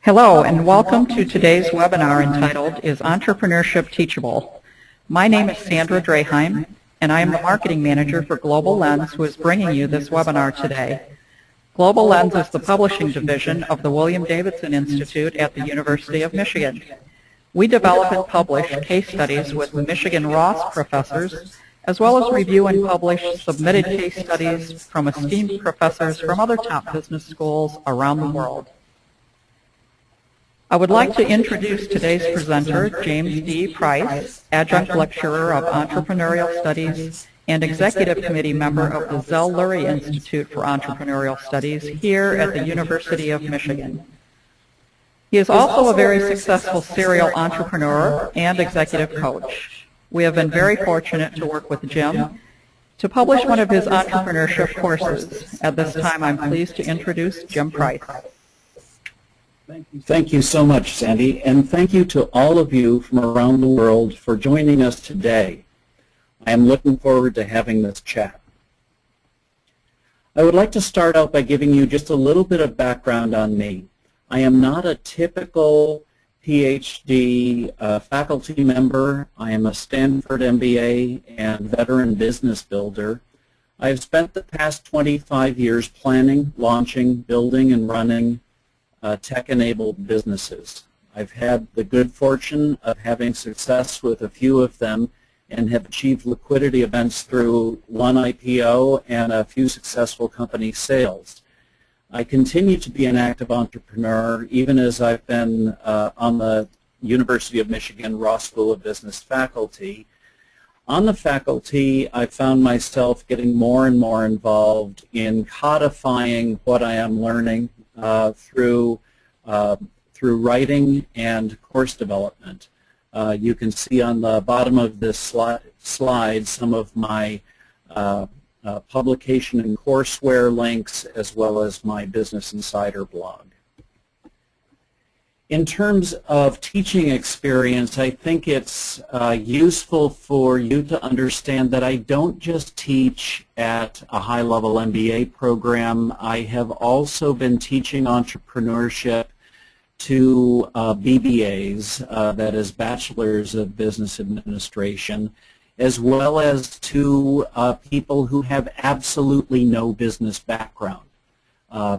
Hello and welcome to today's webinar entitled Is Entrepreneurship Teachable? My name is Sandra Draheim and I am the Marketing Manager for Global Lens who is bringing you this webinar today. Global Lens is the publishing division of the William Davidson Institute at the University of Michigan. We develop and publish case studies with Michigan Ross professors as well as review and publish submitted case studies from esteemed professors from other top business schools around the world. I would like to introduce today's presenter, James D. Price, Adjunct Lecturer of Entrepreneurial Studies and Executive Committee member of the Zell-Lurie Institute for Entrepreneurial Studies here at the University of Michigan. He is also a very successful serial entrepreneur and executive coach. We have been very fortunate to work with Jim to publish one of his entrepreneurship courses. At this time, I'm pleased to introduce Jim Price. Thank you so much, Sandy, and thank you to all of you from around the world for joining us today. I am looking forward to having this chat. I would like to start out by giving you just a little bit of background on me. I am not a typical PhD faculty member. I am a Stanford MBA and veteran business builder. I have spent the past 25 years planning, launching, building, and running tech-enabled businesses. I've had the good fortune of having success with a few of them and have achieved liquidity events through one IPO and a few successful company sales. I continue to be an active entrepreneur even as I've been on the University of Michigan Ross School of Business faculty. On the faculty, I found myself getting more and more involved in codifying what I am learning through writing and course development. You can see on the bottom of this slide some of my publication and courseware links as well as my Business Insider blog. In terms of teaching experience, I think it's useful for you to understand that I don't just teach at a high-level MBA program. I have also been teaching entrepreneurship to BBAs, that is Bachelors of Business Administration, as well as to people who have absolutely no business background.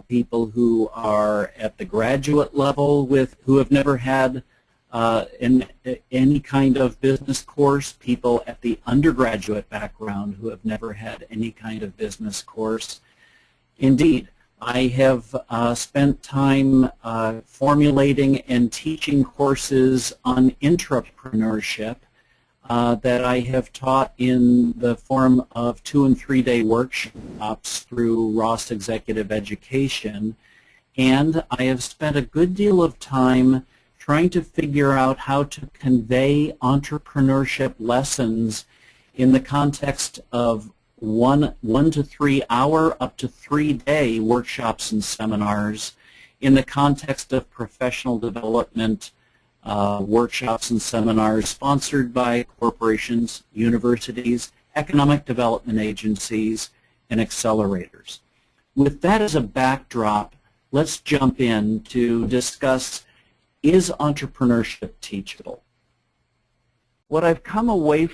People who are at the graduate level who have never had any kind of business course, people at the undergraduate background who have never had any kind of business course. Indeed, I have spent time formulating and teaching courses on entrepreneurship that I have taught in the form of 2- and 3-day workshops through Ross Executive Education, and I have spent a good deal of time trying to figure out how to convey entrepreneurship lessons in the context of 1 to 3 hour up to 3-day workshops and seminars, in the context of professional development workshops and seminars sponsored by corporations, universities, economic development agencies, and accelerators. With that as a backdrop, let's jump in to discuss, is entrepreneurship teachable? What I've come away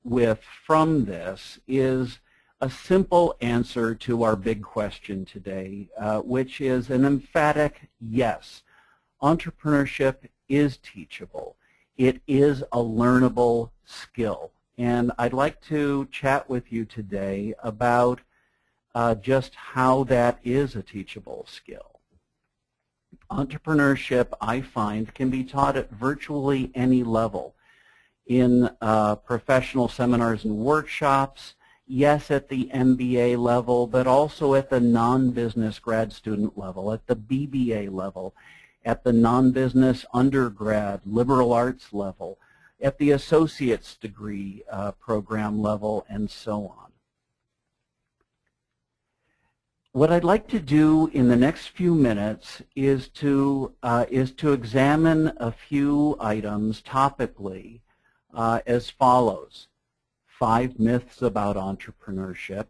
with from this is a simple answer to our big question today, which is an emphatic yes. Entrepreneurship is teachable. It is a learnable skill. And I'd like to chat with you today about just how that is a teachable skill. Entrepreneurship, I find, can be taught at virtually any level. In professional seminars and workshops, yes, at the MBA level, but also at the non-business grad student level, at the BBA level, at the non-business undergrad, liberal arts level, at the associate's degree program level, and so on. What I'd like to do in the next few minutes is to examine a few items topically as follows: 5 myths about entrepreneurship,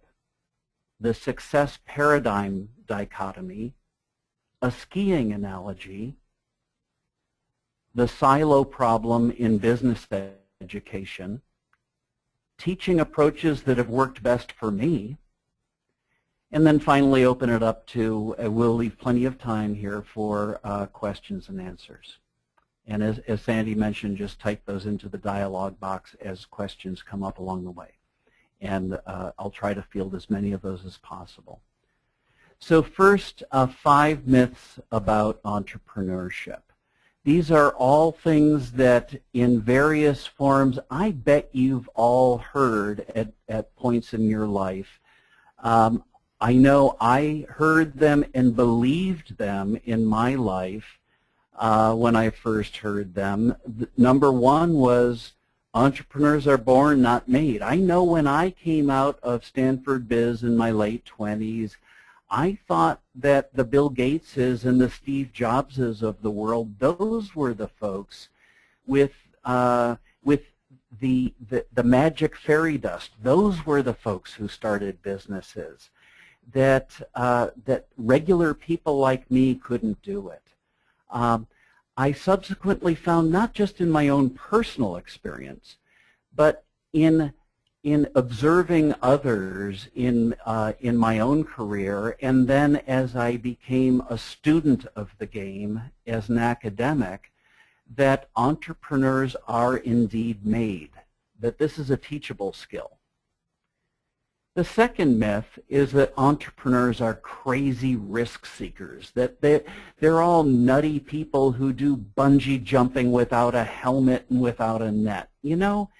the success paradigm dichotomy, a skiing analogy, the silo problem in business education, teaching approaches that have worked best for me, and then finally open it up to, we'll leave plenty of time here for questions and answers. And as Sandy mentioned, just type those into the dialog box as questions come up along the way. And I'll try to field as many of those as possible. So first, 5 myths about entrepreneurship. These are all things that in various forms I bet you've all heard at points in your life. I know I heard them and believed them in my life when I first heard them. Number 1 was entrepreneurs are born, not made. I know when I came out of Stanford Biz in my late 20s, I thought that the Bill Gateses and the Steve Jobses of the world, those were the folks with the magic fairy dust. Those were the folks who started businesses. That regular people like me couldn't do it. I subsequently found, not just in my own personal experience, but in observing others in my own career, and then as I became a student of the game as an academic, that entrepreneurs are indeed made, that this is a teachable skill. The second myth is that entrepreneurs are crazy risk seekers, that they're all nutty people who do bungee jumping without a helmet and without a net. You know,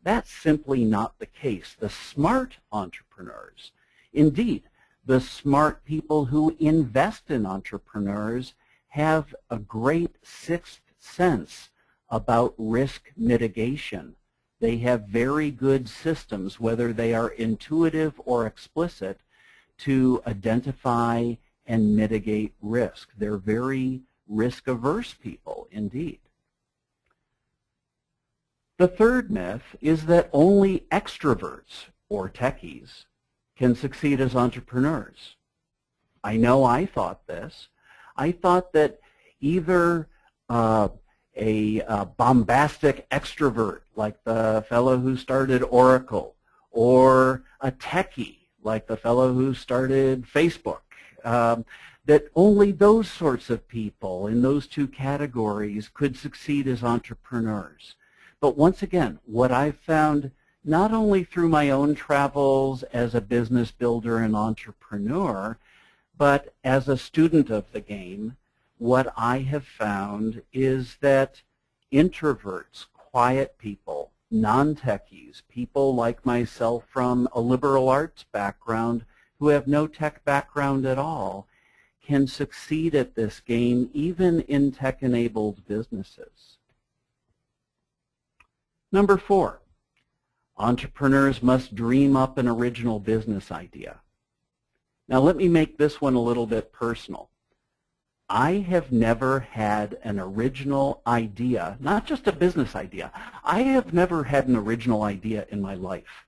that's simply not the case. The smart entrepreneurs, indeed, the smart people who invest in entrepreneurs have a great sixth sense about risk mitigation. They have very good systems, whether they are intuitive or explicit, to identify and mitigate risk. They're very risk-averse people, indeed. The third myth is that only extroverts, or techies, can succeed as entrepreneurs. I know I thought this. I thought that either a bombastic extrovert like the fellow who started Oracle, or a techie like the fellow who started Facebook, that only those sorts of people in those 2 categories could succeed as entrepreneurs. But once again, what I've found, not only through my own travels as a business builder and entrepreneur, but as a student of the game, what I have found is that introverts, quiet people, non-techies, people like myself from a liberal arts background who have no tech background at all, can succeed at this game even in tech-enabled businesses. Number 4, entrepreneurs must dream up an original business idea. Now let me make this one a little bit personal. I have never had an original idea, not just a business idea. I have never had an original idea in my life.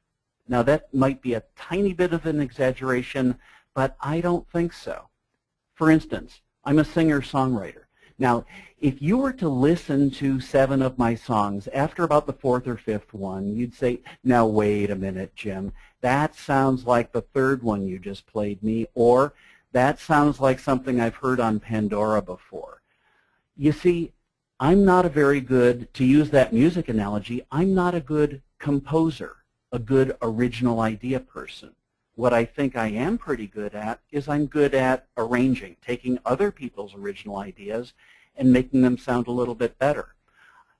Now that might be a tiny bit of an exaggeration, but I don't think so. For instance, I'm a singer-songwriter. Now, if you were to listen to 7 of my songs, after about the 4th or 5th one, you'd say, now wait a minute, Jim, that sounds like the 3rd one you just played me, or that sounds like something I've heard on Pandora before. You see, I'm not a very good, to use that music analogy, I'm not a good composer, a good original idea person. What I think I am pretty good at is I'm good at arranging, taking other people's original ideas and making them sound a little bit better.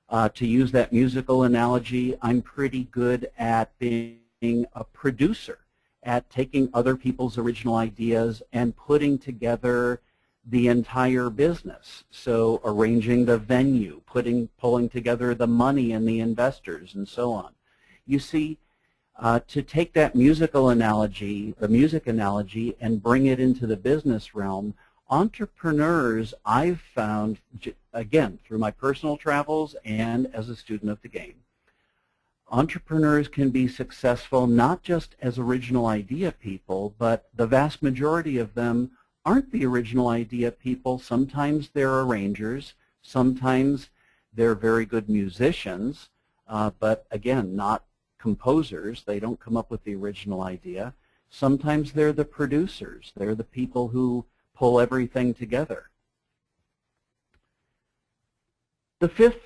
To use that musical analogy, I'm pretty good at being a producer, at taking other people's original ideas and putting together the entire business. So arranging the venue, pulling together the money and the investors and so on. You see, to take that musical analogy, the music analogy, and bring it into the business realm, entrepreneurs I've found, again, through my personal travels and as a student of the game, entrepreneurs can be successful not just as original idea people, but the vast majority of them aren't the original idea people. Sometimes they're arrangers. Sometimes they're very good musicians, but again, not composers. They don't come up with the original idea. Sometimes they're the producers. They're the people who pull everything together. The fifth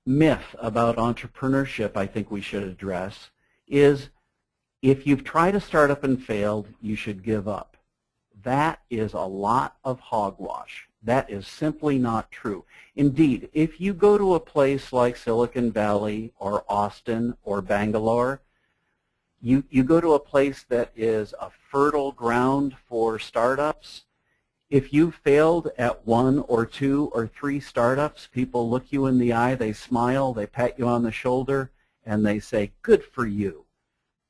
myth about entrepreneurship I think we should address is if you've tried a startup and failed, you should give up. That is a lot of hogwash. That is simply not true. Indeed, if you go to a place like Silicon Valley or Austin or Bangalore, you go to a place that is a fertile ground for startups. If you failed at 1 or 2 or 3 startups, people look you in the eye, they smile, they pat you on the shoulder, and they say, good for you.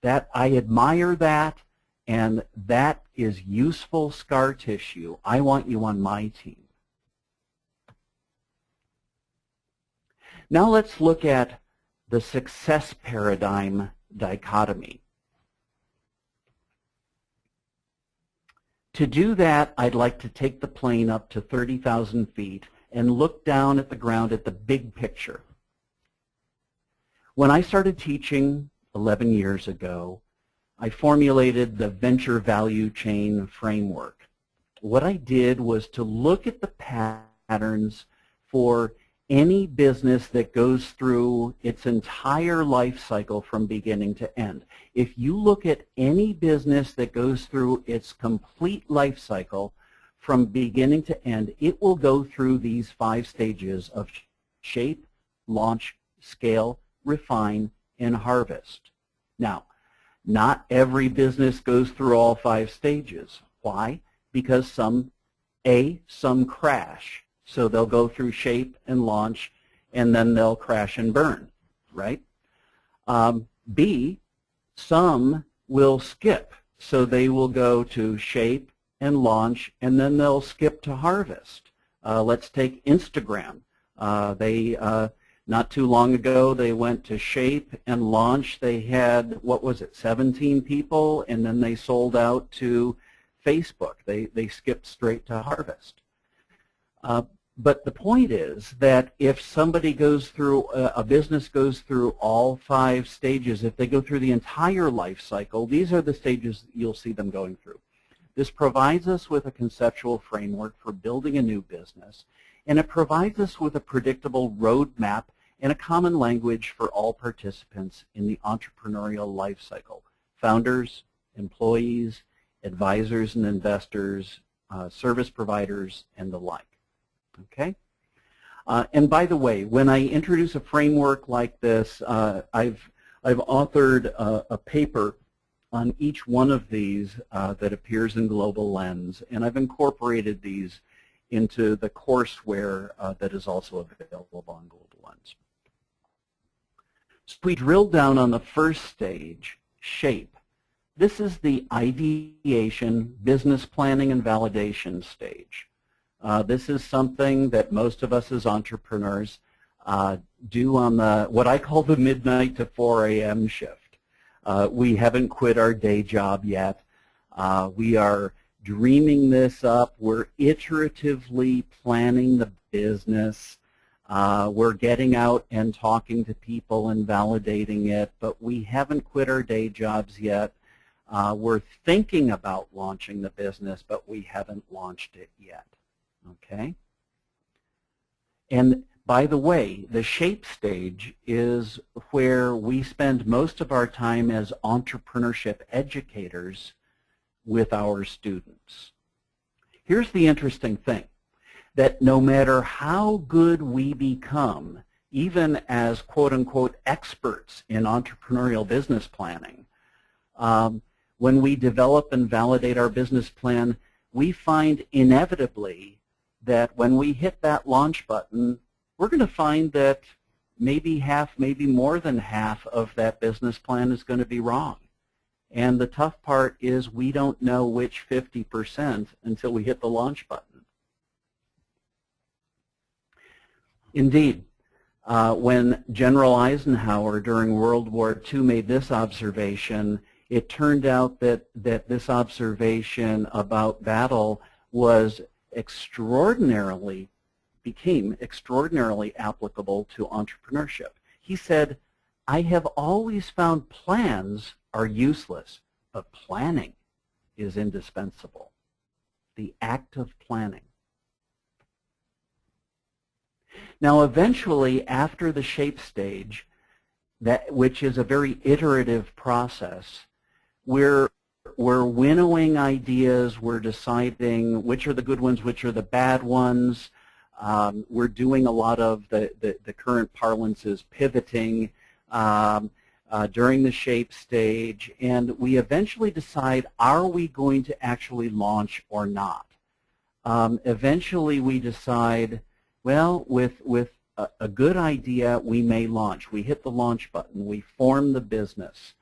I admire that, and that is useful scar tissue. I want you on my team. Now let's look at the success paradigm dichotomy. To do that, I'd like to take the plane up to 30,000 feet and look down at the ground at the big picture. When I started teaching 11 years ago, I formulated the venture value chain framework. What I did was to look at the patterns for any business that goes through its entire life cycle from beginning to end. If you look at any business that goes through its complete life cycle from beginning to end, it will go through these 5 stages of shape, launch, scale, refine, and harvest. Now, not every business goes through all 5 stages. Why? Because some crash. So they'll go through shape and launch, and then they'll crash and burn, right? B, some will skip. So they will go to shape and launch, and then they'll skip to harvest. Let's take Instagram. Not too long ago, they went to shape and launch. They had, 17 people, and then they sold out to Facebook. They skipped straight to harvest. But the point is that if somebody goes through, a business goes through all 5 stages, if they go through the entire life cycle, these are the stages you'll see them going through. This provides us with a conceptual framework for building a new business, and it provides us with a predictable roadmap and a common language for all participants in the entrepreneurial life cycle: founders, employees, advisors and investors, service providers, and the like. Okay? And by the way, when I introduce a framework like this, I've authored a paper on each one of these that appears in Global Lens, and I've incorporated these into the courseware that is also available on Global Lens. So we drill down on the first stage, shape. This is the ideation, business planning, and validation stage. This is something that most of us as entrepreneurs do on what I call the midnight to 4 a.m. shift. We haven't quit our day job yet. We are dreaming this up. We're iteratively planning the business. We're getting out and talking to people and validating it, but we haven't quit our day jobs yet. We're thinking about launching the business, but we haven't launched it yet. Okay? And by the way, the shape stage is where we spend most of our time as entrepreneurship educators with our students. Here's the interesting thing, that no matter how good we become, even as quote-unquote experts in entrepreneurial business planning, when we develop and validate our business plan, we find inevitably that when we hit that launch button, we're going to find that maybe half, maybe more than half of that business plan is going to be wrong. And the tough part is we don't know which 50% until we hit the launch button. Indeed, when General Eisenhower during World War II made this observation, it turned out that this observation about battle was extraordinarily became extraordinarily applicable to entrepreneurship. He said, I have always found plans are useless, but planning is indispensable. The act of planning. Now eventually, after the shape stage, which is a very iterative process, we're winnowing ideas, we're deciding which are the good ones, which are the bad ones. We're doing a lot of the current parlance is pivoting during the shape stage, and we eventually decide, are we going to actually launch or not? Eventually we decide, well, with a good idea, we may launch. We hit the launch button. We form the business.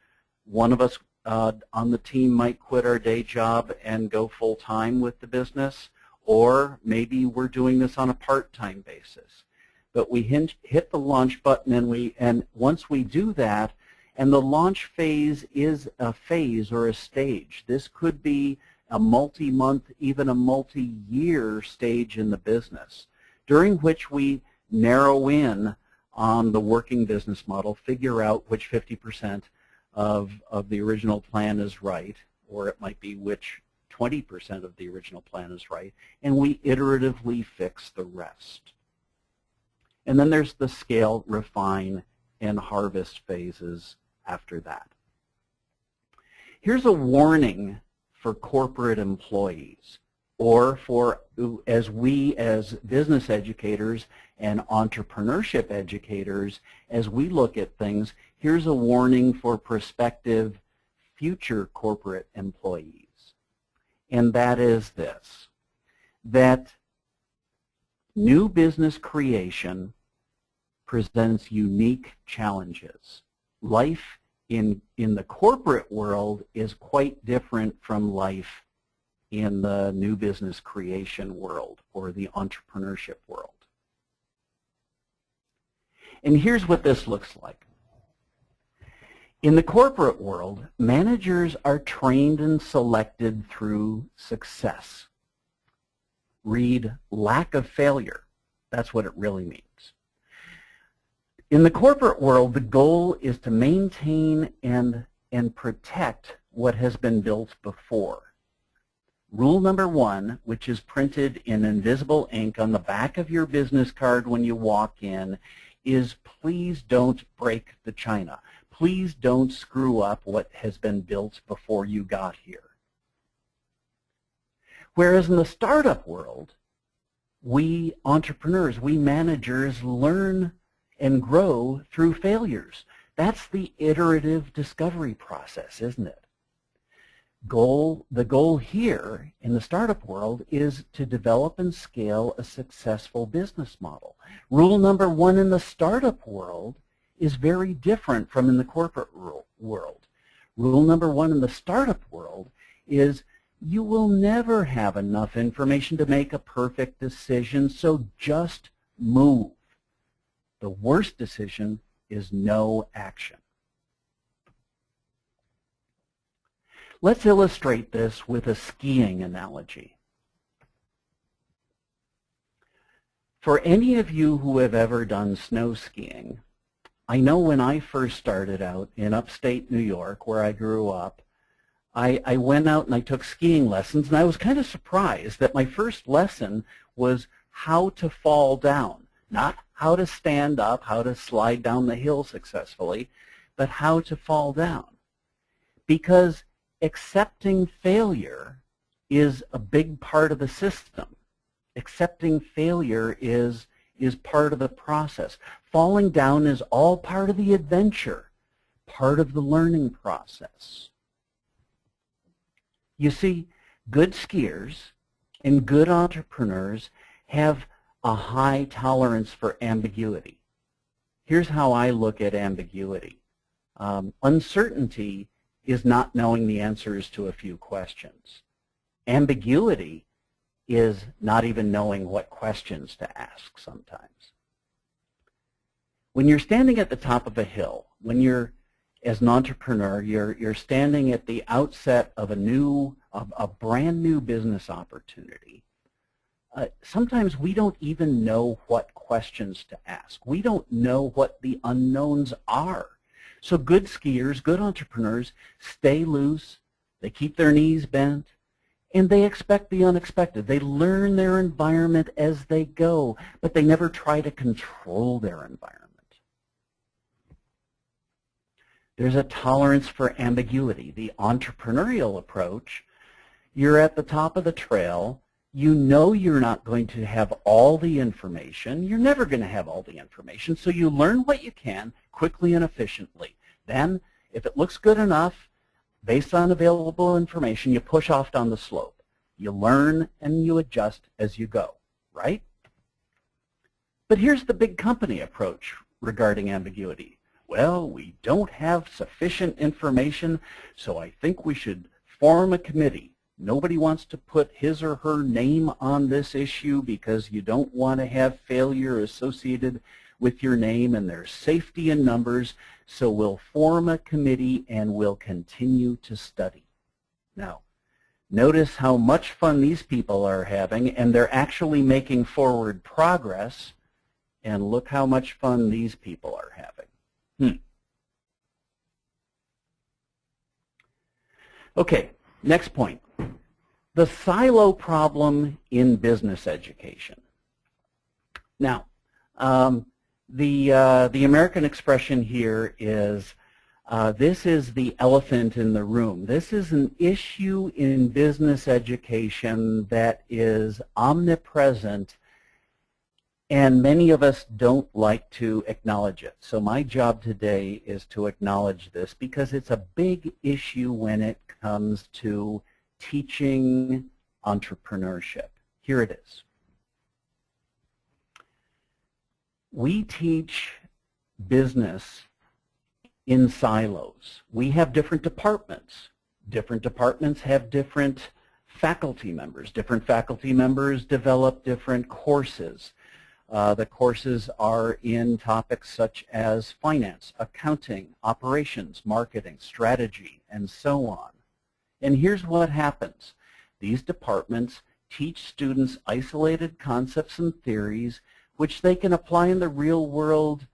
One of us on the team might quit our day job and go full-time with the business, or maybe we're doing this on a part-time basis. But we hit the launch button, and once we do that, and the launch phase is a phase or a stage. This could be a multi-month, even a multi-year stage in the business, during which we narrow in on the working business model, figure out which 50% of the original plan is right, or it might be which 20% of the original plan is right, and we iteratively fix the rest. And then there's the scale, refine, and harvest phases after that. Here's a warning for corporate employees, or for as business educators and entrepreneurship educators, as we look at things, here's a warning for prospective future corporate employees. And that is this, that new business creation presents unique challenges. Life in the corporate world is quite different from life in the new business creation world or the entrepreneurship world. And here's what this looks like. In the corporate world, managers are trained and selected through success. Read lack of failure. That's what it really means. In the corporate world, the goal is to maintain and protect what has been built before. Rule number 1, which is printed in invisible ink on the back of your business card when you walk in, is please don't break the china. Please don't screw up what has been built before you got here. Whereas in the startup world, we entrepreneurs, we managers learn and grow through failures. That's the iterative discovery process, isn't it? The goal here in the startup world is to develop and scale a successful business model. Rule number 1 in the startup world is very different from in the corporate world. Rule number 1 in the startup world is you will never have enough information to make a perfect decision, so just move. The worst decision is no action. Let's illustrate this with a skiing analogy. For any of you who have ever done snow skiing, I know when I first started out in upstate New York, where I grew up, I went out and I took skiing lessons, and I was kind of surprised that my first lesson was how to fall down. Not how to stand up, how to slide down the hill successfully, but how to fall down. Because accepting failure is a big part of the system. Accepting failure is part of the process. Falling down is all part of the adventure, part of the learning process. You see, good skiers and good entrepreneurs have a high tolerance for ambiguity. Here's how I look at ambiguity. Uncertainty is not knowing the answers to a few questions. Ambiguity is not even knowing what questions to ask sometimes. When you're standing at the top of a hill, when you're, as an entrepreneur, you're standing at the outset of a brand new business opportunity, sometimes we don't even know what questions to ask. We don't know what the unknowns are. So good skiers, good entrepreneurs stay loose, they keep their knees bent, and they expect the unexpected. They learn their environment as they go, but they never try to control their environment. There's a tolerance for ambiguity. The entrepreneurial approach, you're at the top of the trail. You know you're not going to have all the information. You're never going to have all the information, so you learn what you can quickly and efficiently. Then, if it looks good enough, based on available information, you push off down the slope. You learn and you adjust as you go, right? But here's the big company approach regarding ambiguity. Well, we don't have sufficient information, so I think we should form a committee. Nobody wants to put his or her name on this issue because you don't want to have failure associated with your name, and there's safety in numbers, so we'll form a committee and we'll continue to study. Now, notice how much fun these people are having, and they're actually making forward progress, and look how much fun these people are having. Okay, next point. The silo problem in business education. Now, the American expression here is, this is the elephant in the room. This is an issue in business education that is omnipresent, and many of us don't like to acknowledge it. So my job today is to acknowledge this because it's a big issue when it comes to teaching entrepreneurship. Here it is. We teach business in silos. We have different departments. Different departments have different faculty members. Different faculty members develop different courses. The courses are in topics such as finance, accounting, operations, marketing, strategy, and so on. And here's what happens. These departments teach students isolated concepts and theories which they can apply in the real world,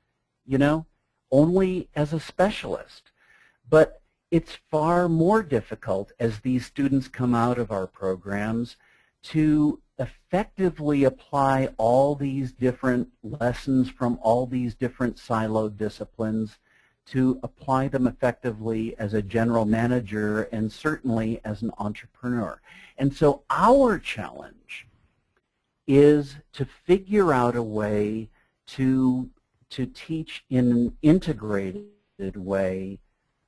you know, only as a specialist. But it's far more difficult as these students come out of our programs to effectively apply all these different lessons from all these different siloed disciplines, to apply them effectively as a general manager and certainly as an entrepreneur. And so our challenge is to figure out a way to teach in an integrated way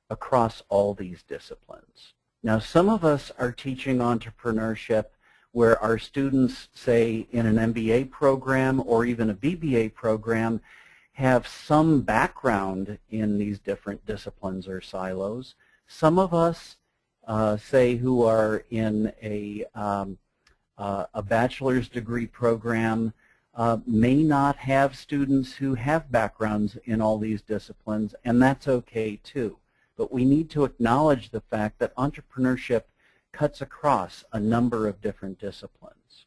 across all these disciplines. Now, some of us are teaching entrepreneurship where our students, say, in an MBA program or even a BBA program, have some background in these different disciplines or silos. Some of us, say, who are in a bachelor's degree program may not have students who have backgrounds in all these disciplines, and that's okay too. But we need to acknowledge the fact that entrepreneurship cuts across a number of different disciplines.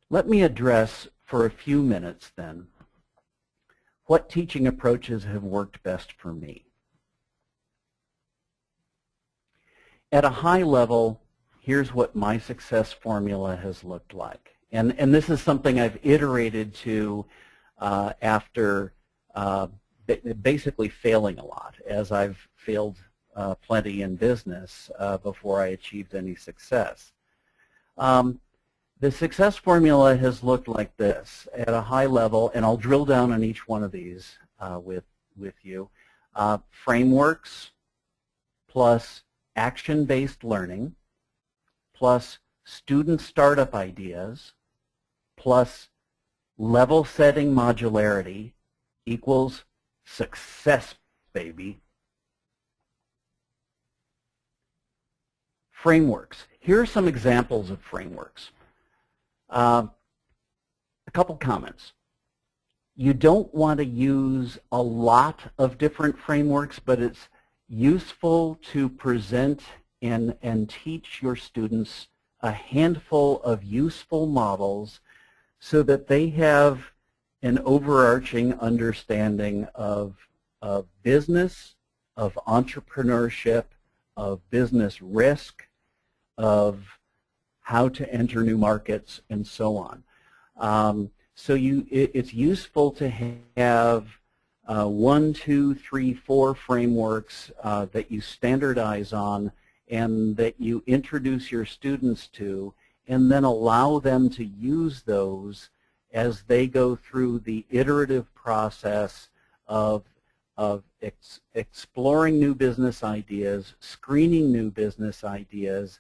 Let me address for a few minutes then what teaching approaches have worked best for me. At a high level, here's what my success formula has looked like. And this is something I've iterated to after basically failing a lot, as I've failed plenty in business before I achieved any success. The success formula has looked like this at a high level, and I'll drill down on each one of these with you. Frameworks plus action-based learning plus student startup ideas plus level-setting modularity equals success, baby. Frameworks. Here are some examples of frameworks. A couple comments. You don't want to use a lot of different frameworks, but it's useful to present and teach your students a handful of useful models so that they have an overarching understanding of business, of entrepreneurship, of business risk, of how to enter new markets, and so on. So it's useful to have 1, 2, 3, 4 frameworks that you standardize on and that you introduce your students to, and then allow them to use those as they go through the iterative process of exploring new business ideas, screening new business ideas,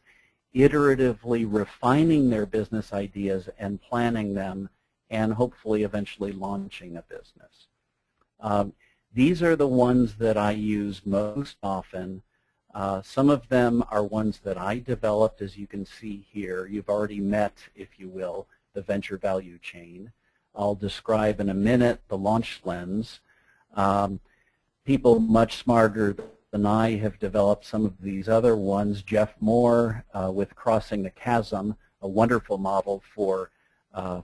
iteratively refining their business ideas and planning them, and hopefully eventually launching a business. These are the ones that I use most often. Some of them are ones that I developed, as you can see here. You've already met, if you will, the venture value chain. I'll describe in a minute the launch lens. People much smarter than I have developed some of these other ones. Jeff Moore with Crossing the Chasm, a wonderful model for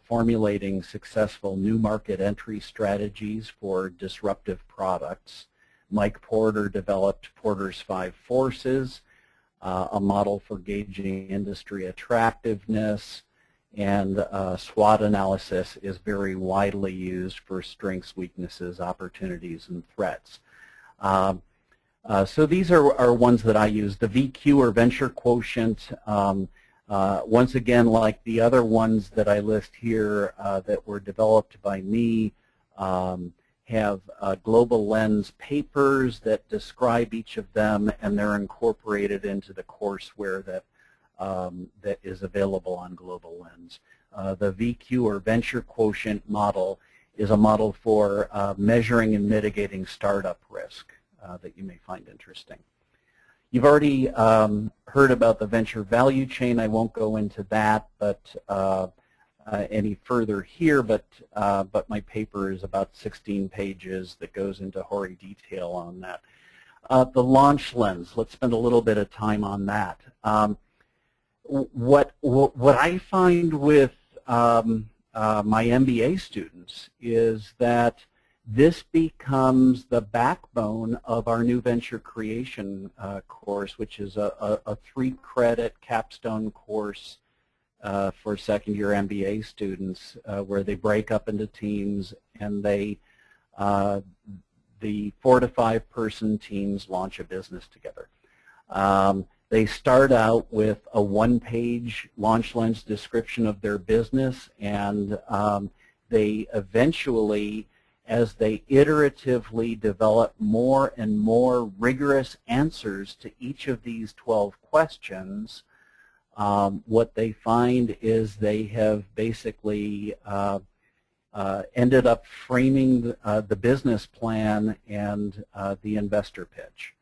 formulating successful new market entry strategies for disruptive products. Mike Porter developed Porter's 5 Forces, a model for gauging industry attractiveness, and SWOT analysis is very widely used for strengths, weaknesses, opportunities, and threats. So these are ones that I use. The VQ, or venture quotient, once again, like the other ones that I list here that were developed by me, have Global Lens papers that describe each of them, and they're incorporated into the courseware that that is available on Global Lens. The VQ, or venture quotient model, is a model for measuring and mitigating startup risk that you may find interesting. You've already heard about the venture value chain. I won't go into that, but any further here. But my paper is about 16 pages that goes into hoary detail on that. The launch lens. Let's spend a little bit of time on that. What I find with my MBA students is that this becomes the backbone of our new venture creation course, which is a 3-credit capstone course for second-year MBA students, where they break up into teams, and they the 4 to 5 person teams launch a business together. They start out with a 1-page launch lens description of their business, and they eventually, as they iteratively develop more and more rigorous answers to each of these 12 questions, what they find is they have basically ended up framing the business plan and the investor pitch.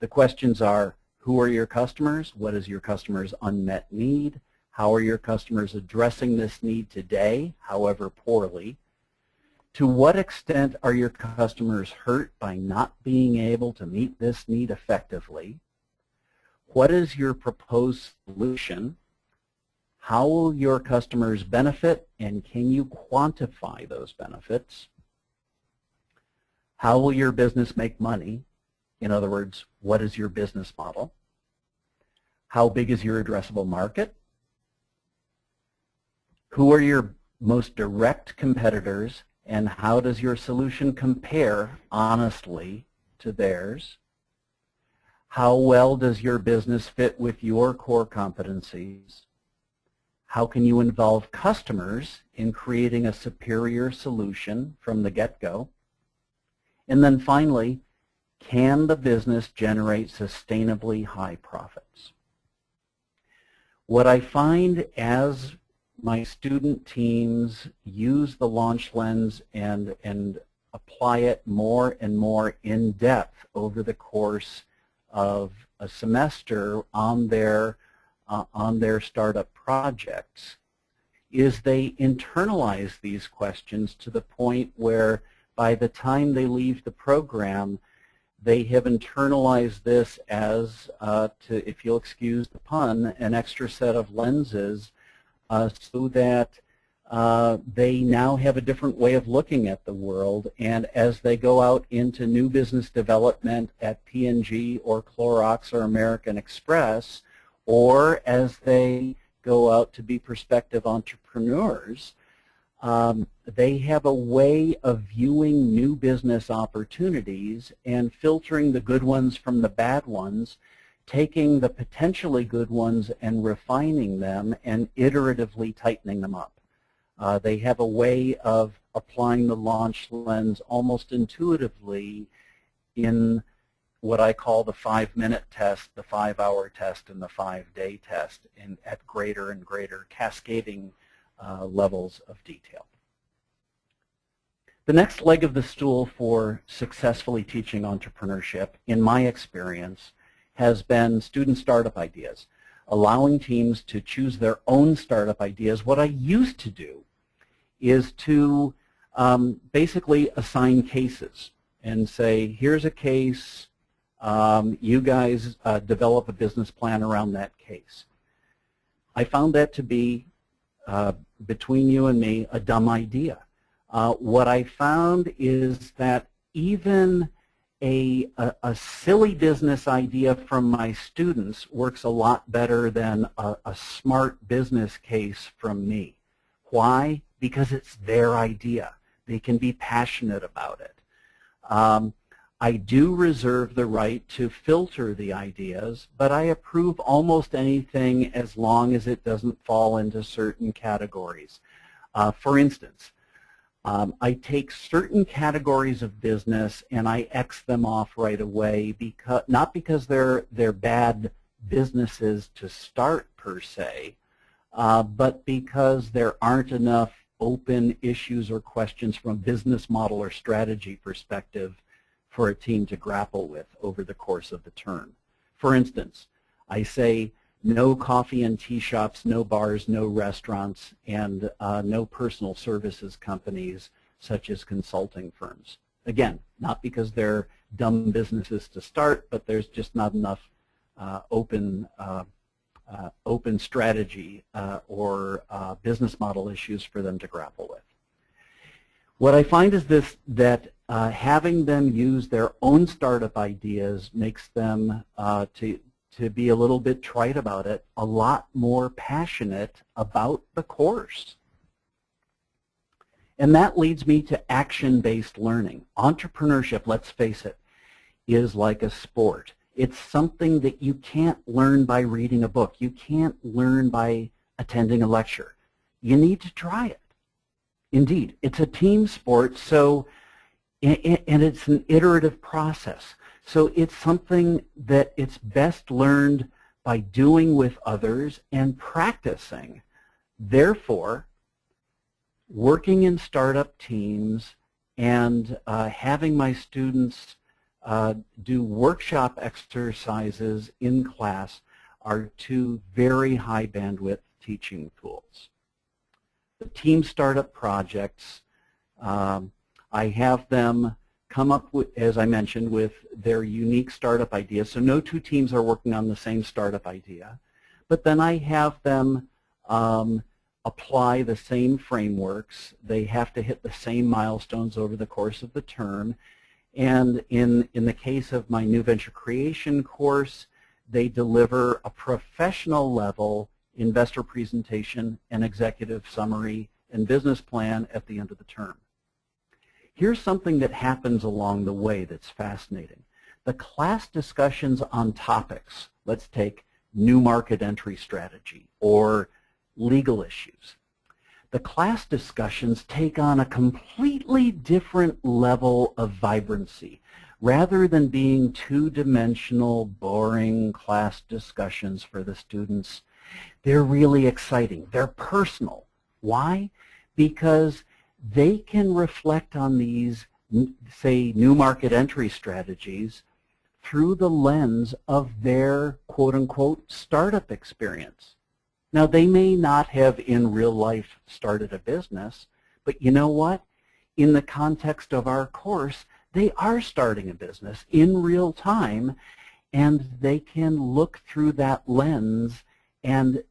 The questions are: who are your customers? What is your customer's unmet need? How are your customers addressing this need today, however poorly? To what extent are your customers hurt by not being able to meet this need effectively? What is your proposed solution? How will your customers benefit, and can you quantify those benefits? How will your business make money? In other words, what is your business model? How big is your addressable market? Who are your most direct competitors, and how does your solution compare honestly to theirs? How well does your business fit with your core competencies? How can you involve customers in creating a superior solution from the get-go? And then finally, can the business generate sustainably high profits? What I find as my student teams use the launch lens and apply it more and more in depth over the course of a semester on their startup projects is they internalize these questions to the point where by the time they leave the program, They have internalized this as, if you'll excuse the pun, an extra set of lenses so that they now have a different way of looking at the world, and as they go out into new business development at P&G or Clorox or American Express, or as they go out to be prospective entrepreneurs, they have a way of viewing new business opportunities and filtering the good ones from the bad ones, taking the potentially good ones and refining them and iteratively tightening them up. They have a way of applying the launch lens almost intuitively in what I call the 5-minute test, the 5-hour test, and the 5-day test at greater and greater cascading levels of detail. The next leg of the stool for successfully teaching entrepreneurship, in my experience, has been student startup ideas, allowing teams to choose their own startup ideas. What I used to do is to basically assign cases and say, here's a case, you guys develop a business plan around that case. I found that to be, between you and me, a dumb idea. What I found is that even a silly business idea from my students works a lot better than a smart business case from me. Why? Because it's their idea. They can be passionate about it. I do reserve the right to filter the ideas, but I approve almost anything as long as it doesn't fall into certain categories. For instance, I take certain categories of business and I X them off right away, not because they're bad businesses to start per se, but because there aren't enough open issues or questions from a business model or strategy perspective for a team to grapple with over the course of the term. For instance, I say no coffee and tea shops, no bars, no restaurants, and no personal services companies such as consulting firms. Again, not because they're dumb businesses to start, but there's just not enough open strategy or business model issues for them to grapple with. What I find is that having them use their own startup ideas makes them, to be a little bit trite about it, a lot more passionate about the course. And that leads me to action-based learning. Entrepreneurship, let's face it, is like a sport. It's something that you can't learn by reading a book. You can't learn by attending a lecture. You need to try it. Indeed, it's a team sport, so, and it's an iterative process. So it's something that it's best learned by doing with others and practicing. Therefore, working in startup teams and having my students do workshop exercises in class are two very high bandwidth teaching tools. The team startup projects, I have them come up with, as I mentioned, with their unique startup ideas. So no two teams are working on the same startup idea. But then I have them apply the same frameworks. They have to hit the same milestones over the course of the term. And in the case of my new venture creation course, they deliver a professional level investor presentation, an executive summary, and business plan at the end of the term. Here's something that happens along the way that's fascinating. The class discussions on topics, let's take new market entry strategy or legal issues. The class discussions take on a completely different level of vibrancy. Rather than being two-dimensional, boring class discussions for the students, they're really exciting. They're personal. Why? Because they can reflect on these, say, new market entry strategies through the lens of their quote-unquote startup experience. Now, they may not have in real life started a business, but you know what? In the context of our course, they are starting a business in real time, and they can look through that lens, and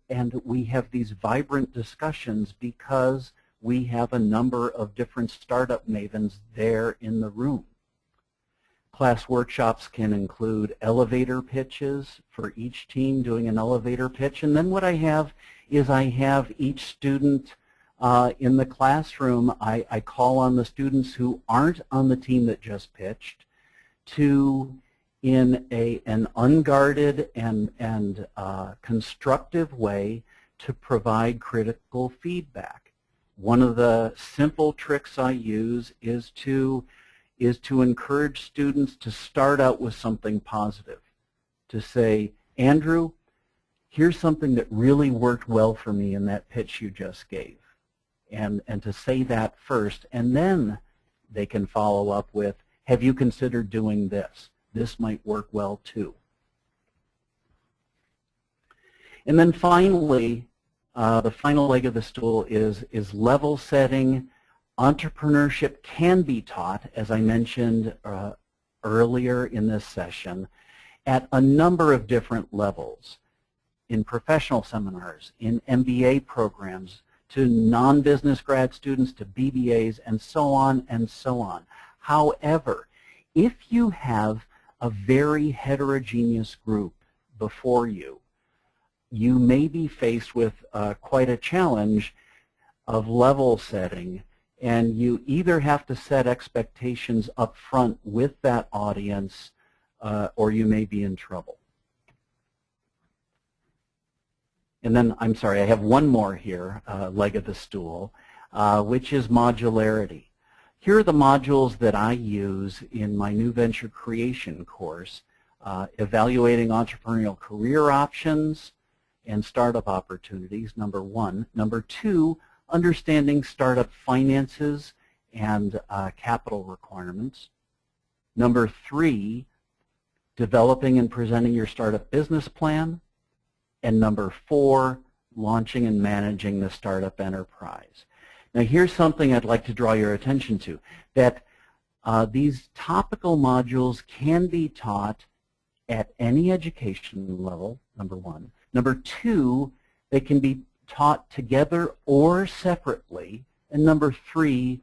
we have these vibrant discussions because we have a number of different startup mavens there in the room. Class workshops can include elevator pitches for each team doing an elevator pitch, and then what I have is I have each student in the classroom. I call on the students who aren't on the team that just pitched to, in an unguarded and constructive way, to provide critical feedback. One of the simple tricks I use is to encourage students to start out with something positive, to say, Andrew, here's something that really worked well for me in that pitch you just gave, and to say that first, and then they can follow up with, have you considered doing this? This might work well too. And then finally, the final leg of the stool is level setting. Entrepreneurship can be taught, as I mentioned earlier in this session, at a number of different levels, in professional seminars, in MBA programs, to non-business grad students, to BBAs, and so on and so on. However, if you have a very heterogeneous group before you, you may be faced with quite a challenge of level setting, and you either have to set expectations up front with that audience or you may be in trouble. And then, I'm sorry, I have one more here, leg of the stool, which is modularity. Here are the modules that I use in my new venture creation course, evaluating entrepreneurial career options and startup opportunities, number one. Number two, understanding startup finances and capital requirements. Number three, developing and presenting your startup business plan. And number four, launching and managing the startup enterprise. Now here's something I'd like to draw your attention to, that these topical modules can be taught at any education level, number one. Number two, they can be taught together or separately. And number three,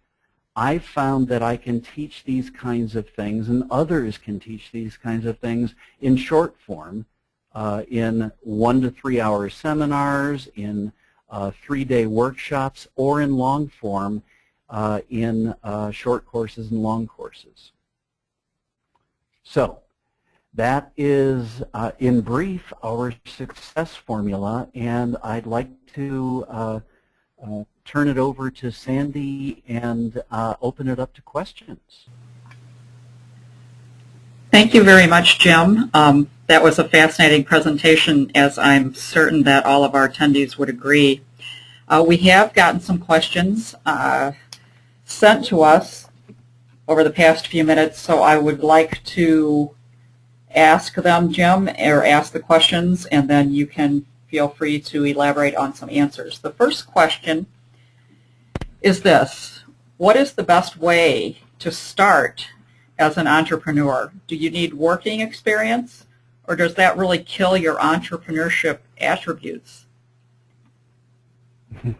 I've found that I can teach these kinds of things, and others can teach these kinds of things in short form, in 1 to 3 hour seminars, in 3-day workshops, or in long form in short courses and long courses. So that is, in brief, our success formula, and I'd like to turn it over to Sandy and open it up to questions. Thank you very much, Jim. That was a fascinating presentation, as I'm certain that all of our attendees would agree. We have gotten some questions sent to us over the past few minutes, so I would like to ask them, Jim, or ask the questions, and then you can feel free to elaborate on some answers. The first question is this: what is the best way to start as an entrepreneur? Do you need working experience, or does that really kill your entrepreneurship attributes?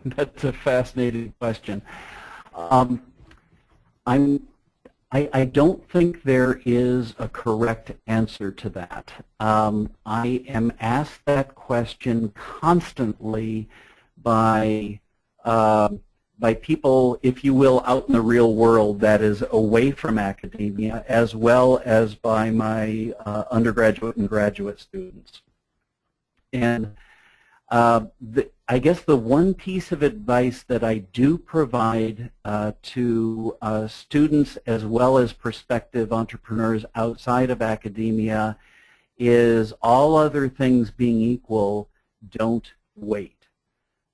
That's a fascinating question. I don't think there is a correct answer to that. I am asked that question constantly by people, if you will, out in the real world, that is away from academia, as well as by my undergraduate and graduate students. And I guess the one piece of advice that I do provide to students as well as prospective entrepreneurs outside of academia is, all other things being equal, don't wait.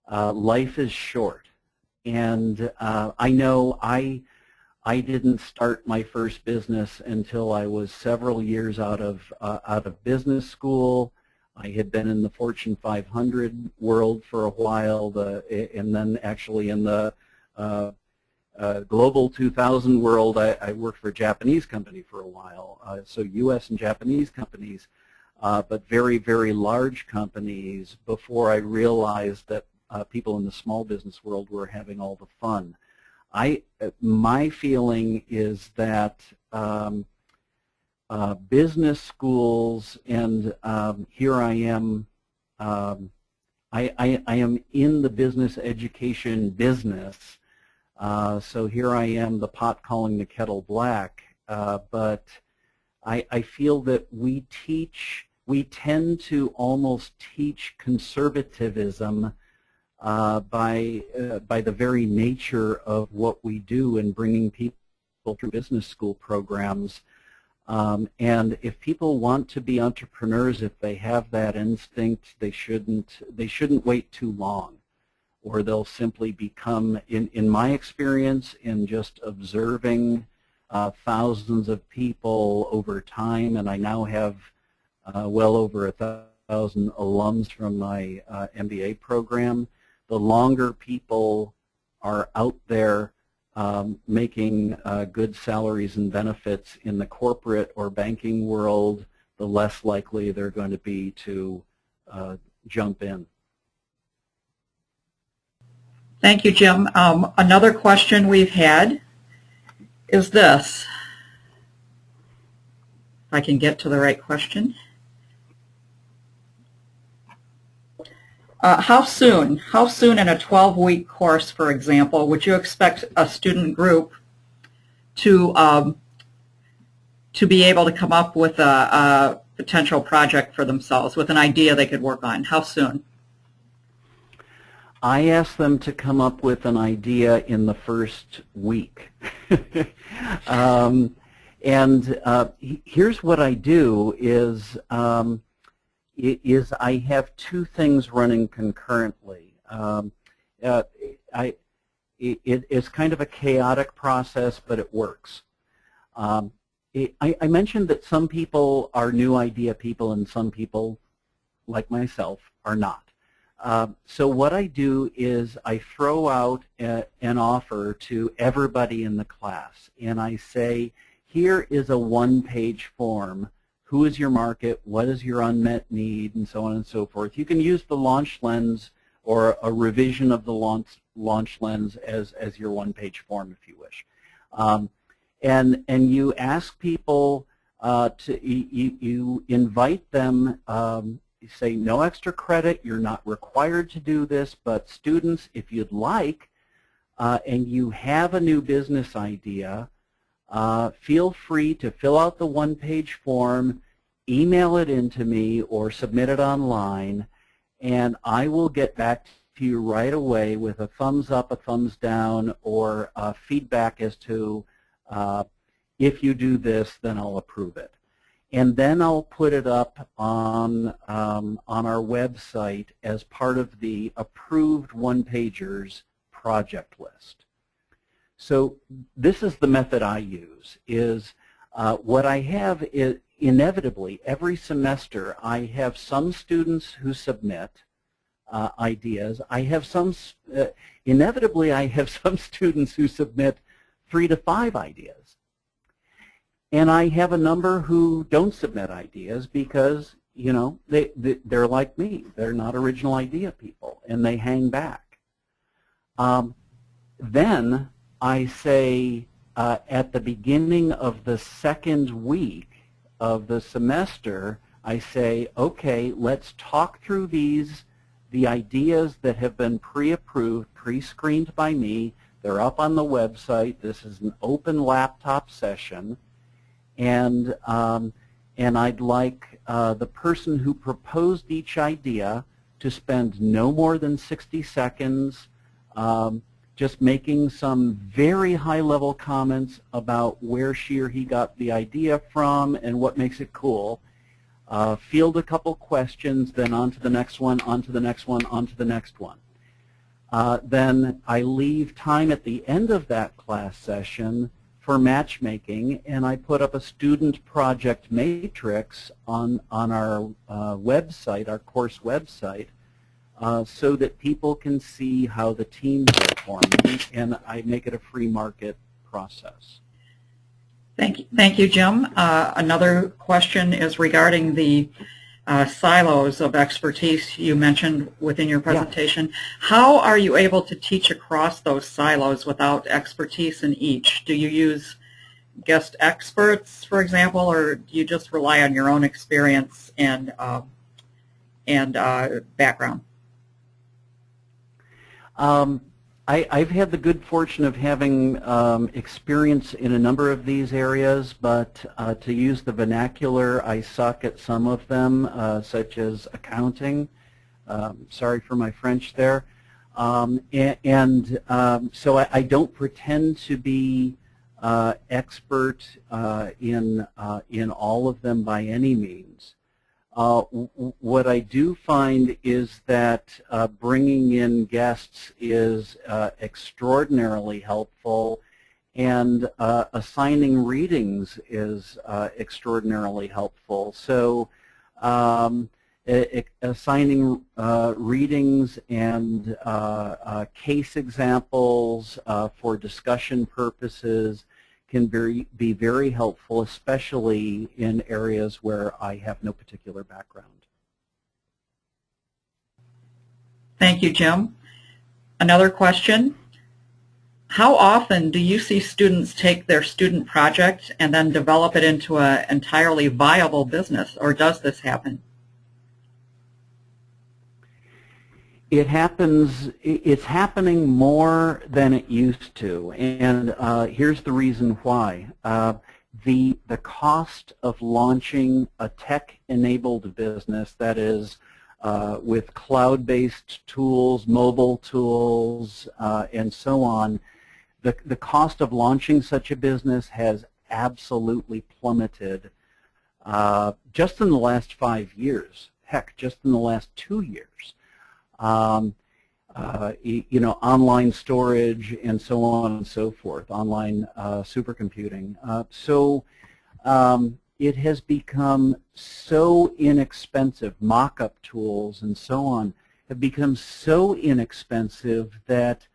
Life is short. And I know I didn't start my first business until I was several years out of business school. I had been in the Fortune 500 world for a while, and then actually in the Global 2000 world, I worked for a Japanese company for a while, so U.S. and Japanese companies, but very, very large companies before I realized that people in the small business world were having all the fun. My feeling is that business schools, and here I am, I am in the business education business, so here I am, the pot calling the kettle black, but I feel that we tend to almost teach conservatism by the very nature of what we do in bringing people through business school programs. And if people want to be entrepreneurs, if they have that instinct, they shouldn't wait too long, or they'll simply become, in my experience, in just observing thousands of people over time, and I now have well over 1,000 alums from my MBA program. The longer people are out there making good salaries and benefits in the corporate or banking world, the less likely they're going to be to jump in. Thank you, Jim. Another question we've had is this. If I can get to the right question. How soon in a 12-week course, for example, would you expect a student group to be able to come up with a potential project for themselves, with an idea they could work on? How soon? I ask them to come up with an idea in the first week. Here's what I do is I have two things running concurrently. It's kind of a chaotic process, but it works. I mentioned that some people are new idea people and some people, like myself, are not. So what I do is I throw out an offer to everybody in the class, and I say, here is a one-page form. Who is your market? What is your unmet need? And so on and so forth. You can use the launch lens or a revision of the launch lens as your one-page form, if you wish. And you ask people you invite them. You say no extra credit. You're not required to do this, but students, if you'd like, and you have a new business idea, feel free to fill out the one-page form, email it in to me, or submit it online, and I will get back to you right away with a thumbs up, a thumbs down, or feedback as to if you do this, then I'll approve it. And then I'll put it up on our website as part of the approved one-pagers project list. So this is the method I use, is what I have is inevitably every semester I have some students who submit ideas. I have some, inevitably I have some students who submit 3 to 5 ideas. And I have a number who don't submit ideas because, you know, they're like me. They're not original idea people, and they hang back. Then I say at the beginning of the second week of the semester, I say, okay, let's talk through the ideas that have been pre-approved, pre-screened by me. They're up on the website. This is an open laptop session. And I'd like the person who proposed each idea to spend no more than 60 seconds just making some very high-level comments about where she or he got the idea from and what makes it cool. Field a couple questions, then on to the next one, on to the next one, on to the next one. Then I leave time at the end of that class session for matchmaking, and I put up a student project matrix on our website, our course website, so that people can see how the teams are performing, and I make it a free market process. Thank you, Jim. Another question is regarding the silos of expertise you mentioned within your presentation. Yeah. How are you able to teach across those silos without expertise in each? Do you use guest experts, for example, or do you just rely on your own experience and background? I've had the good fortune of having experience in a number of these areas, but to use the vernacular, I suck at some of them, such as accounting. Sorry for my French there. So I don't pretend to be expert in all of them by any means. What I do find is that bringing in guests is extraordinarily helpful, and assigning readings is extraordinarily helpful. So assigning readings and case examples for discussion purposes can be very helpful, especially in areas where I have no particular background. Thank you, Jim. Another question. How often do you see students take their student project and then develop it into an entirely viable business, or does this happen? It's happening more than it used to, and here's the reason why. The cost of launching a tech-enabled business, that is, with cloud-based tools, mobile tools, and so on, the cost of launching such a business has absolutely plummeted just in the last 5 years. Heck, just in the last 2 years. You know, online storage and so on and so forth, online supercomputing. It has become so inexpensive. Mock-up tools and so on have become so inexpensive that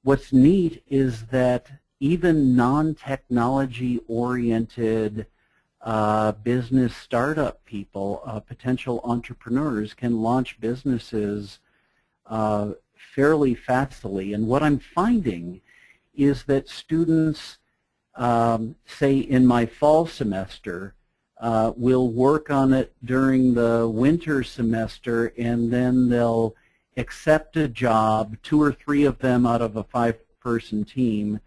what's neat is that even non-technology oriented business startup people, potential entrepreneurs, can launch businesses fairly fastly. And what I'm finding is that students, say in my fall semester, will work on it during the winter semester, and then they'll accept a job. 2 or 3 of them out of a 5-person team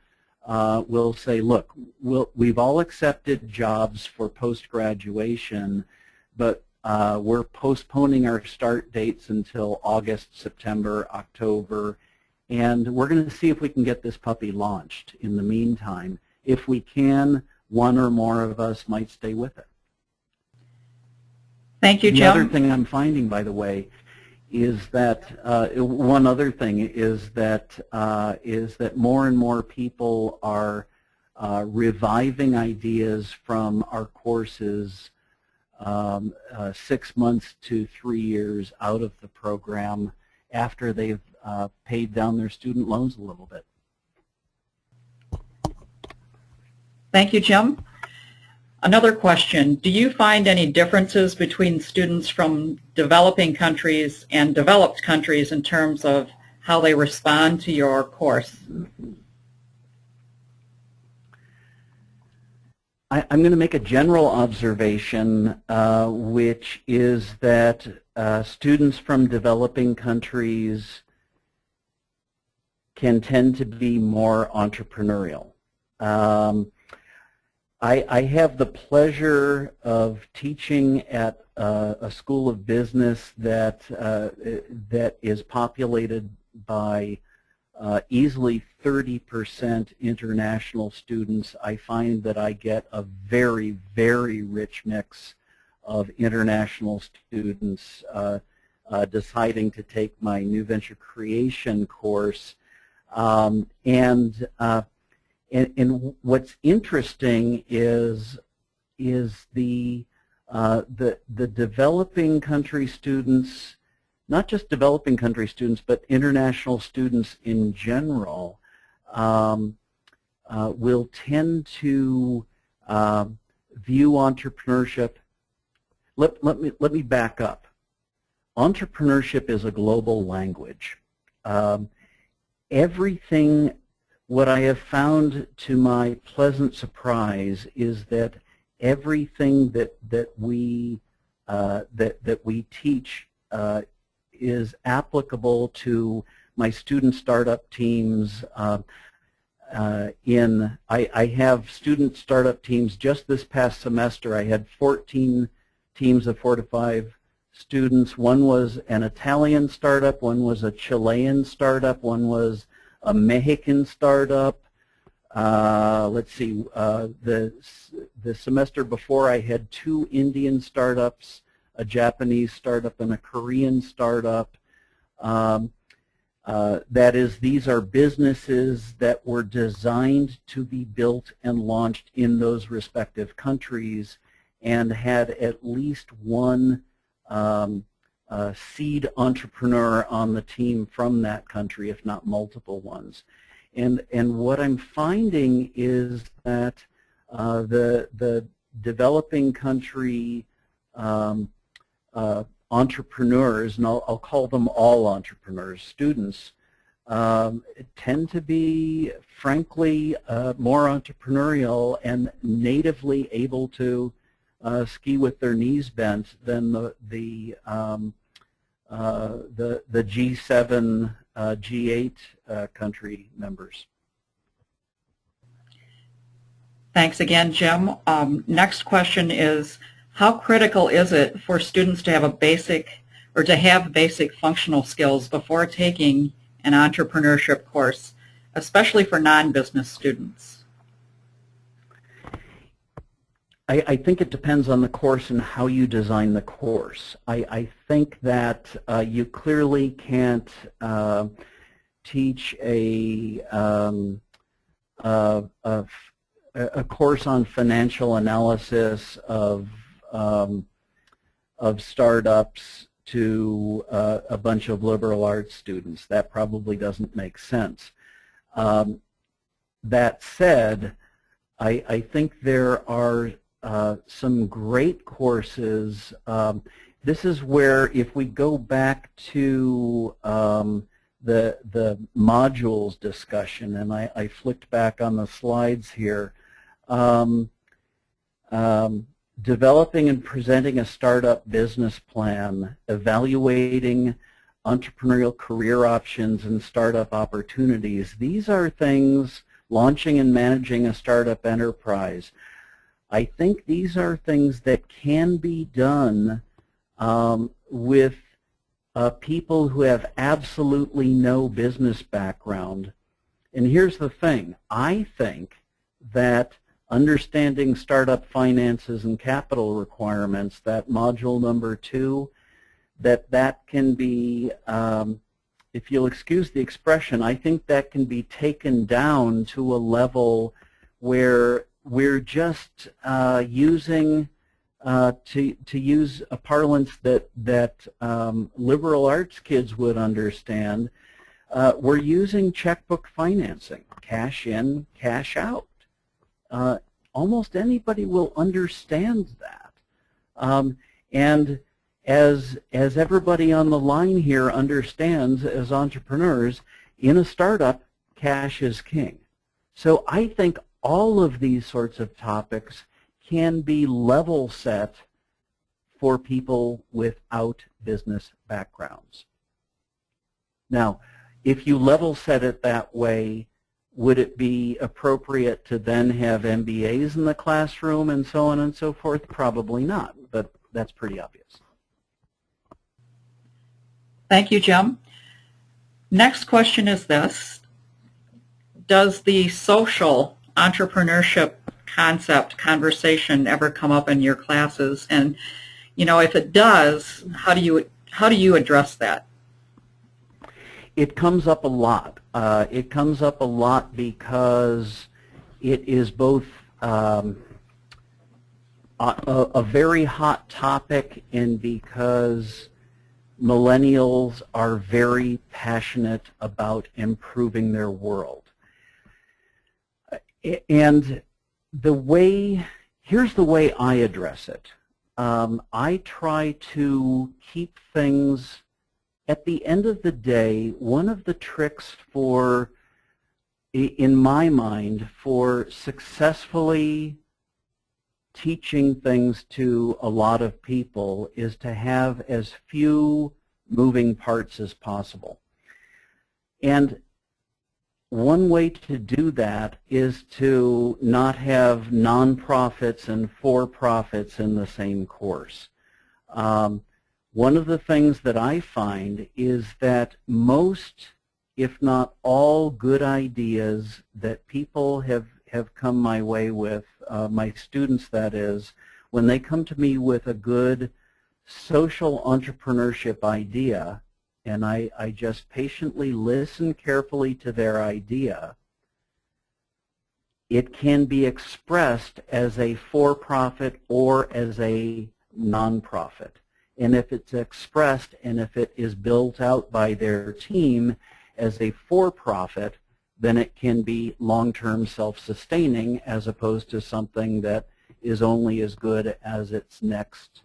will say, look, we've all accepted jobs for post-graduation, but we're postponing our start dates until August, September, October, and we're going to see if we can get this puppy launched in the meantime. If we can, 1 or more of us might stay with it. Thank you, Jim. The other thing I'm finding, by the way, is that one other thing is that more and more people are reviving ideas from our courses 6 months to 3 years out of the program after they've paid down their student loans a little bit. Thank you, Jim. Another question, do you find any differences between students from developing countries and developed countries in terms of how they respond to your course? I'm going to make a general observation, which is that students from developing countries can tend to be more entrepreneurial. I have the pleasure of teaching at a school of business that is populated by easily 30% international students. I find that I get a very, very rich mix of international students deciding to take my new venture creation course. And what's interesting is the developing country students not just developing country students, but international students in general, will tend to view entrepreneurship. Let me back up. Entrepreneurship is a global language. What I have found to my pleasant surprise is that everything that we teach is applicable to my student startup teams. I have student startup teams. Just this past semester, I had 14 teams of 4 to 5 students. One was an Italian startup, one was a Chilean startup, one was a Mexican startup. Let's see, the semester before I had 2 Indian startups, a Japanese startup and a Korean startup. That is, these are businesses that were designed to be built and launched in those respective countries and had at least one seed entrepreneur on the team from that country, if not multiple ones. And what I'm finding is that the developing country entrepreneurs, and I'll call them all entrepreneurs, students, tend to be, frankly, more entrepreneurial and natively able to ski with their knees bent than the G7, G8 country members. Thanks again, Jim. Next question is, how critical is it for students to have basic functional skills before taking an entrepreneurship course, especially for non-business students? I think it depends on the course and how you design the course. I think that you clearly can't teach a course on financial analysis of startups to a bunch of liberal arts students. That probably doesn't make sense. That said, I think there are some great courses. This is where, if we go back to the modules discussion, and I flicked back on the slides here, developing and presenting a startup business plan, evaluating entrepreneurial career options and startup opportunities. These are things, launching and managing a startup enterprise. I think these are things that can be done with people who have absolutely no business background. And here's the thing. I think that understanding startup finances and capital requirements, that module number 2, that can be, if you'll excuse the expression, I think that can be taken down to a level where we're just using, to use a parlance that liberal arts kids would understand, we're using checkbook financing, cash in, cash out. Almost anybody will understand that. And as everybody on the line here understands as entrepreneurs, in a startup, cash is king. So I think all of these sorts of topics can be level set for people without business backgrounds. Now, if you level set it that way, would it be appropriate to then have MBAs in the classroom and so on and so forth? Probably not, but that's pretty obvious. Thank you, Jim. Next question is this. Does the social entrepreneurship conversation ever come up in your classes? And, if it does, how do you address that? It comes up a lot. It comes up a lot because it is both a very hot topic and because millennials are very passionate about improving their world. And here's the way I address it. I try to keep things, at the end of the day, one of the tricks for, in my mind, for successfully teaching things to a lot of people is to have as few moving parts as possible. And one way to do that is to not have nonprofits and for-profits in the same course. One of the things that I find is that most, if not all, good ideas that people have come my way with, my students that is, when they come to me with a good social entrepreneurship idea, and I just patiently listen carefully to their idea, it can be expressed as a for-profit or as a nonprofit. And if it's expressed and if it is built out by their team as a for-profit, then it can be long-term self-sustaining as opposed to something that is only as good as its next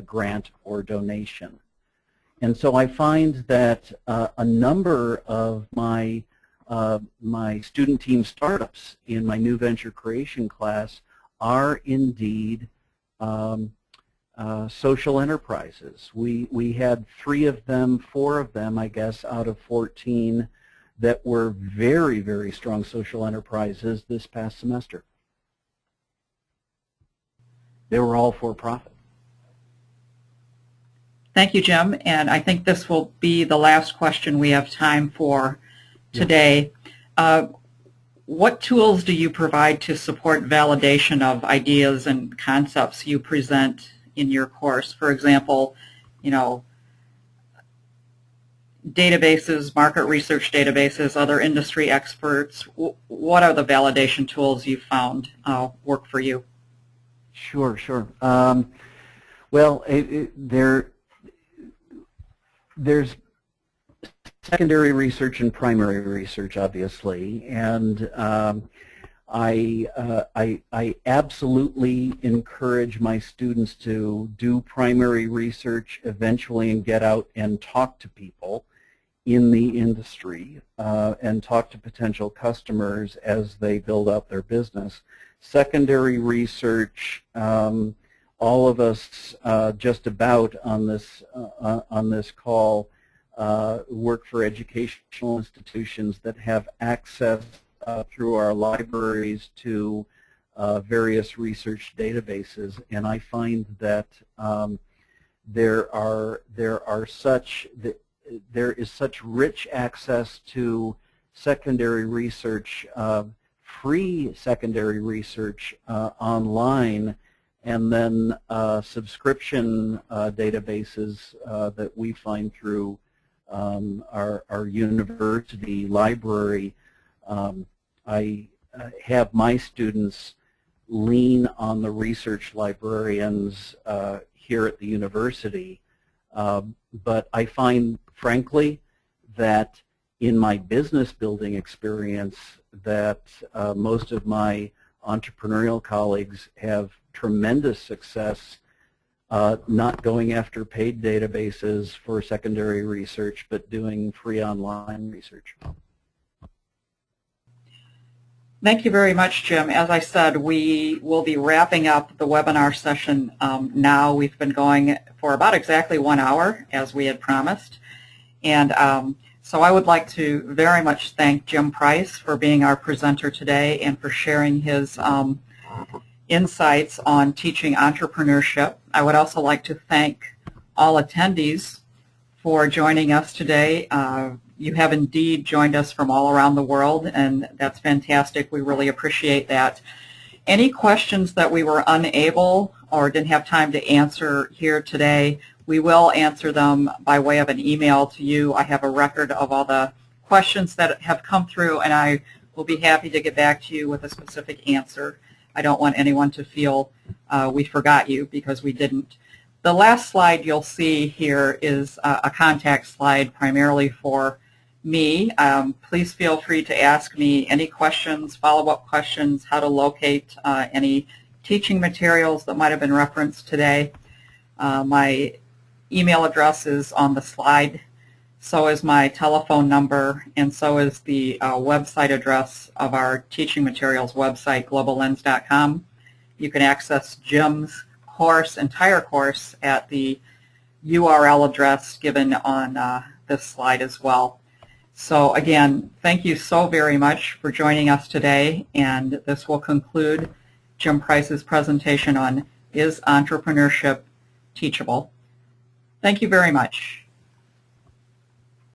grant or donation. And so I find that a number of my student team startups in my new venture creation class are indeed social enterprises. We had 4 of them, I guess, out of 14 that were very, very strong social enterprises this past semester. They were all for-profit. Thank you, Jim. And I think this will be the last question we have time for today. What tools do you provide to support validation of ideas and concepts you present in your course? For example, databases, market research databases, other industry experts. What are the validation tools you found work for you? Sure. Well, there's secondary research and primary research, obviously, and I absolutely encourage my students to do primary research eventually and get out and talk to people in the industry and talk to potential customers as they build up their business. Secondary research, all of us just about on this call work for educational institutions that have access through our libraries to various research databases, and I find that there is such rich access to secondary research, free secondary research online, and then subscription databases that we find through our university library. I have my students lean on the research librarians here at the university, but I find, frankly, that in my business building experience that most of my entrepreneurial colleagues have tremendous success not going after paid databases for secondary research, but doing free online research. Thank you very much, Jim. As I said, we will be wrapping up the webinar session now. We've been going for about exactly 1 hour, as we had promised. And so I would like to very much thank Jim Price for being our presenter today and for sharing his insights on teaching entrepreneurship. I would also like to thank all attendees for joining us today. You have indeed joined us from all around the world, and that's fantastic. We really appreciate that. Any questions that we were unable or didn't have time to answer here today, we will answer them by way of an email to you. I have a record of all the questions that have come through, and I will be happy to get back to you with a specific answer. I don't want anyone to feel we forgot you, because we didn't. The last slide you'll see here is a contact slide primarily for me. Please feel free to ask me any questions, follow-up questions, how to locate any teaching materials that might have been referenced today. My email address is on the slide, so is my telephone number, and so is the website address of our teaching materials website, globallens.com. You can access Jim's entire course at the URL address given on this slide as well. So again, thank you so very much for joining us today, and this will conclude Jim Price's presentation on Is Entrepreneurship Teachable? Thank you very much.